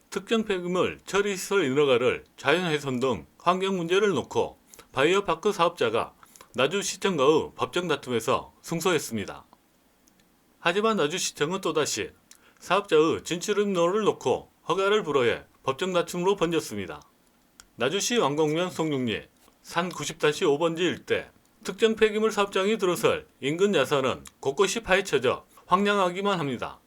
특정 폐기물 처리시설 인허가를 자연훼손 등 환경 문제를 놓고 바이오파크 사업자가 나주시청과의 법정 다툼에서 승소했습니다. 하지만 나주시청은 또다시 사업자의 진출입로를 놓고 허가를 불허해 법정 다툼으로 번졌습니다. 나주시 왕곡면 송룡리 산 90-5번지 일대 특정 폐기물 사업장이 들어설 인근 야산은 곳곳이 파헤쳐져 황량하기만 합니다.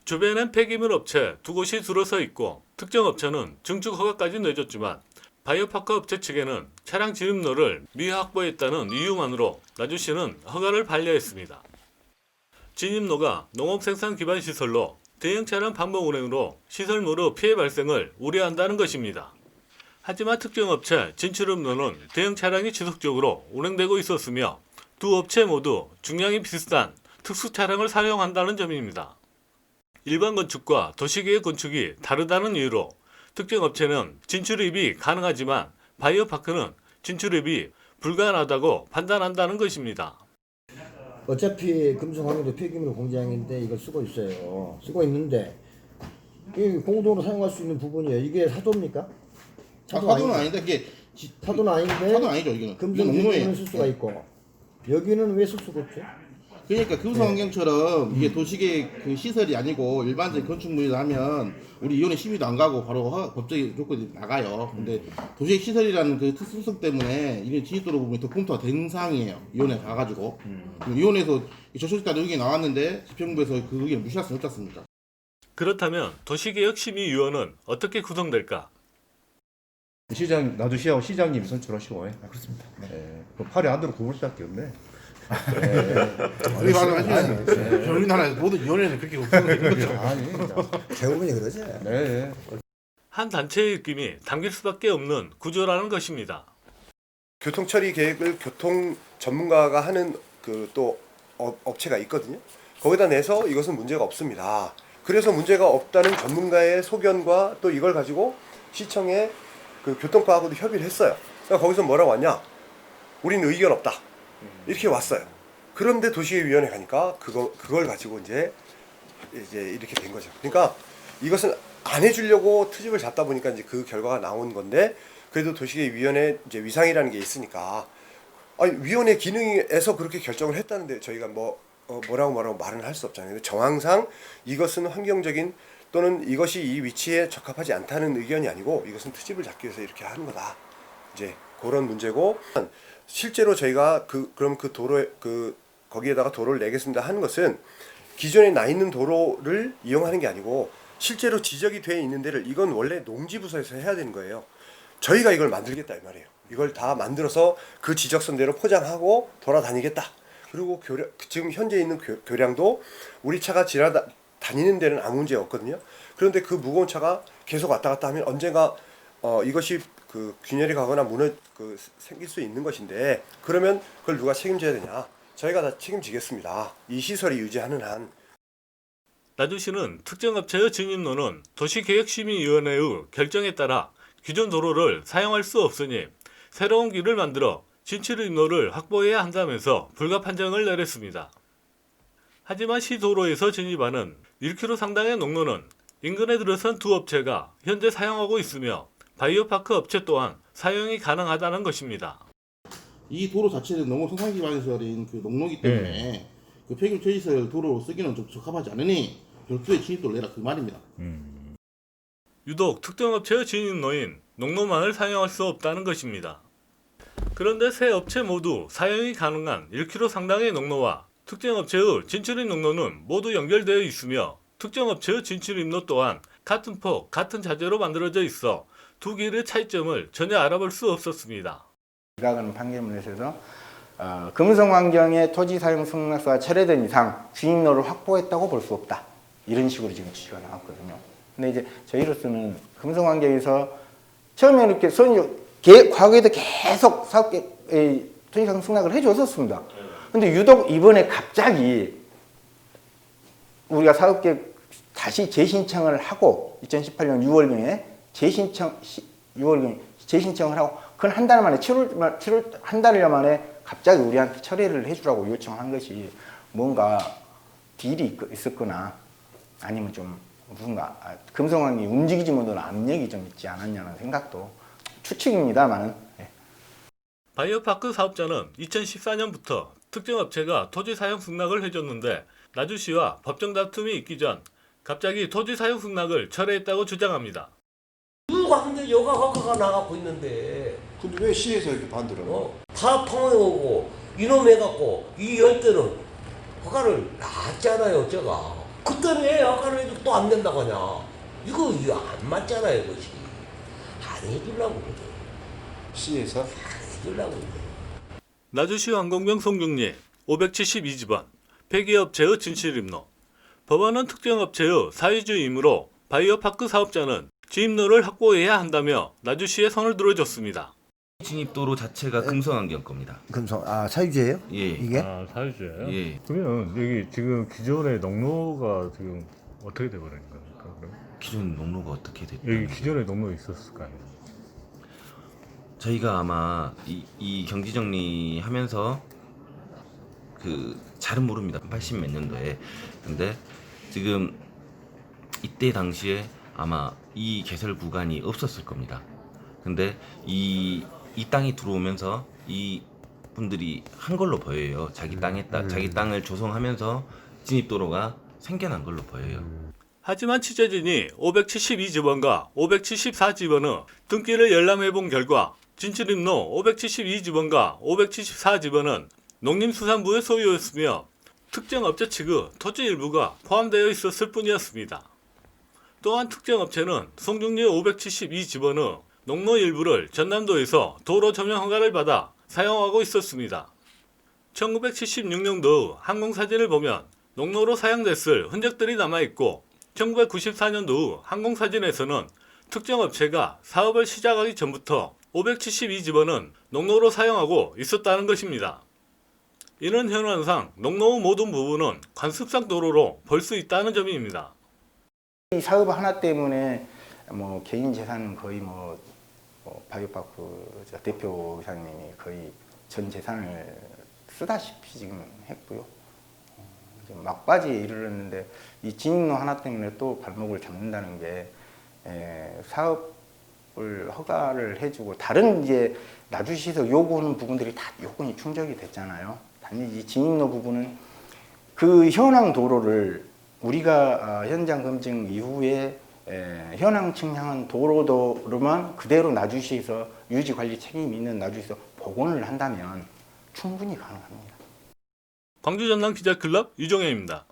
주변엔 폐기물 업체 두 곳이 들어서 있고 특정 업체는 증축 허가까지 내줬지만 바이오파크 업체 측에는 차량 진입로를 미확보했다는 이유만으로 나주시는 허가를 반려했습니다. 진입로가 농업생산 기반 시설로 대형 차량 반복 운행으로 시설물의 피해 발생을 우려한다는 것입니다. 하지만 특정 업체 진출입로는 대형 차량이 지속적으로 운행되고 있었으며 두 업체 모두 중량이 비슷한 특수 차량을 사용한다는 점입니다. 일반 건축과 도시계획 건축이 다르다는 이유로 특정 업체는 진출입이 가능하지만 바이오파크는 진출입이 불가능하다고 판단한다는 것입니다. 어차피 금속환경도 폐기물 공장인데 이걸 쓰고 있어요. 쓰고 있는데 이 공동으로 사용할 수 있는 부분이에요. 이게 사도입니까? 사도는 아닌데 그게 사도는 아닌데 사도는 아니죠 이거는. 금속 이건 농로예요. 폐기물은 쓸 수가 있고 여기는 왜 쓸 수가 없죠? 그러니까 금속환경처럼 이게 도시계획 그 시설이 아니고 일반적인 건축물이라 하면 우리 이혼에 심의도 안 가고 바로 법적인 조건이 나가요. 근데 도시계획 시설이라는 그 특수성 때문에 이게 진입도로 보면 더 검토가 된 사항이에요. 이혼에 가가지고 이혼에서 저소득자 의견이 나왔는데 집행부에서 그 의견을 무시할 수는 없지 않습니까? 그렇다면 도시개혁심의위원은 어떻게 구성될까? 시장 나주시하고 시장님이 선출하시고. 그렇습니다. 네. 그 팔이 안으로 굽을 수밖에 없네. 우리 말은 우리나라에서 모든 연예는 그렇게 구성되는 거죠. 아니 대부분이 그러지. 네. 한 단체의 입김이 담길 수밖에 없는 구조라는 것입니다. 교통처리 계획을 교통 전문가가 하는 그 또 업체가 있거든요. 거기다 내서 이것은 문제가 없습니다. 그래서 문제가 없다는 전문가의 소견과 또 이걸 가지고 시청에 그 교통과하고도 협의를 했어요. 그러니까 거기서 뭐라고 왔냐? 우리는 의견 없다. 이렇게 왔어요. 그런데 도시계획위원회 가니까 그걸 가지고 이제 이렇게 된 거죠. 그러니까 이것은 안 해주려고 트집을 잡다 보니까 이제 그 결과가 나온 건데 그래도 도시계획위원회 이제 위상이라는 게 있으니까 위원회 기능에서 그렇게 결정을 했다는데 저희가 뭐라고 말은 할 수 없잖아요. 정황상 이것은 환경적인 또는 이것이 이 위치에 적합하지 않다는 의견이 아니고 이것은 트집을 잡기 위해서 이렇게 하는 거다. 이제 그런 문제고 실제로 저희가 그럼 그 도로에 거기에다가 도로를 내겠습니다 하는 것은 기존에 나 있는 도로를 이용하는 게 아니고 실제로 지적이 돼 있는 데를 이건 원래 농지부서에서 해야 되는 거예요. 저희가 이걸 만들겠다 이 말이에요. 이걸 다 만들어서 그 지적선대로 포장하고 돌아다니겠다. 그리고 지금 현재 있는 교량도 우리 차가 다니는 데는 아무 문제 없거든요. 그런데 그 무거운 차가 계속 왔다 갔다 하면 언젠가 이것이 그 균열이 가거나 생길 수 있는 것인데 그러면 그걸 누가 책임져야 되냐? 저희가 다 책임지겠습니다. 이 시설이 유지하는 한. 나주시는 특정 업체의 진입로는 도시개혁심의위원회의 결정에 따라 기존 도로를 사용할 수 없으니 새로운 길을 만들어 진출입로를 확보해야 한다면서 불가 판정을 내렸습니다. 하지만 시도로에서 진입하는 1km 상당의 농로는 인근에 들어선 두 업체가 현재 사용하고 있으며 바이오파크 업체 또한 사용이 가능하다는 것입니다. 이 도로 자체는 농업 생산 기반 시설인 그 농로기 때문에 그 폐기물 처리시설 도로로 쓰기는 좀 적합하지 않으니 별도의 진입도를 내라 그 말입니다. 유독 특정 업체의 진입로인 농로만을 사용할 수 없다는 것입니다. 그런데 세 업체 모두 사용이 가능한 1km 상당의 농로와 특정 업체의 진출입 농로는 모두 연결되어 있으며 특정 업체의 진출입로 또한 같은 폭, 같은 자재로 만들어져 있어 두 길의 차이점을 전혀 알아볼 수 없었습니다. 기각하는 판결문에 있어서 금성환경의 토지 사용 승낙서가 철회된 이상 진입로를 확보했다고 볼 수 없다. 이런 식으로 지금 지시가 나왔거든요. 근데 이제 저희로서는 금성환경에서 처음에 이렇게 과거에도 계속 사업계 토지 사용 승낙을 해줬었습니다. 근데 유독 이번에 갑자기 우리가 사업계 다시 재신청을 하고 2018년 6월경에 재신청을 하고 그건 한 달 만에 7월 한 달 만에 갑자기 우리한테 처리를 해주라고 요청한 것이 뭔가 딜이 있었거나 아니면 좀 무슨 금성황이 움직이지 못하는 압력이 좀 있지 않았냐는 생각도 추측입니다만은. 예. 바이오파크 사업자는 2014년부터 특정 업체가 토지 사용 승낙을 해줬는데 나주시와 법정 다툼이 있기 전 갑자기 토지 사용 승낙을 철회했다고 주장합니다. 누가 근데 여가 허가가 나가고 있는데 근데 왜 시에서 이렇게 반대를 하는 다 통해오고 이놈 해갖고 이 연대는 허가를 놨잖아요 제가. 그때는 왜 허가를 해도 또 안 된다고 하냐. 이거 안 맞잖아요 이것이. 안 해주려고 그러죠. 시에서? 안 해주려고 그러죠. 나주시 황공병 송중리 572집안 폐기업체의 진실임로. 법원은 특정 업체의 사유주이므로 바이오파크 사업자는 진입로를 확보해야 한다며 나주시에 손을 들어줬습니다. 진입도로 자체가 금성환경 겁니다. 금성 사유지예요? 예. 이게? 아, 사유주예요? 예. 그러면 여기 지금 기존의 농로가 지금 어떻게 돼버린 겁니까? 그럼? 기존 농로가 어떻게 됐다? 여기 기존에 농로 있었을까요? 저희가 아마 이 경지 정리하면서 잘은 모릅니다. 80 몇 년도에. 근데 지금 이때 당시에 아마 이 개설 구간이 없었을 겁니다. 근데 이 땅이 들어오면서 이 분들이 한 걸로 보여요. 자기 땅을 조성하면서 진입도로가 생겨난 걸로 보여요. 하지만 취재진이 572집원과 574집원의 등기를 열람해본 결과 진출입로 572집원과 574집원은 농림수산부의 소유였으며 특정 업체 측의 토지 일부가 포함되어 있었을 뿐이었습니다. 또한 특정 업체는 송중리 572집원의 농로 일부를 전남도에서 도로 점용 허가를 받아 사용하고 있었습니다. 1976년도 항공사진을 보면 농로로 사용됐을 흔적들이 남아있고 1994년도 항공사진에서는 특정 업체가 사업을 시작하기 전부터 572집원은 농로로 사용하고 있었다는 것입니다. 이는 현황상 농로의 모든 부분은 관습상 도로로 볼 수 있다는 점입니다. 이 사업 하나 때문에 개인 재산은 거의 바이오파크 대표 이사님이 거의 전 재산을 쓰다시피 지금 했고요. 막바지에 이르렀는데 이 진입로 하나 때문에 또 발목을 잡는다는 게 사업을 허가를 해주고 다른 이제 나주시에서 요구하는 부분들이 다 요건이 충족이 됐잖아요. 단지 이 진입로 부분은 그 현황 도로를 우리가 현장 검증 이후에 현황 측량한 도로만 그대로 나주시에서 유지 관리 책임이 있는 나주시에서 복원을 한다면 충분히 가능합니다. 광주전남 기자클럽 유종현입니다.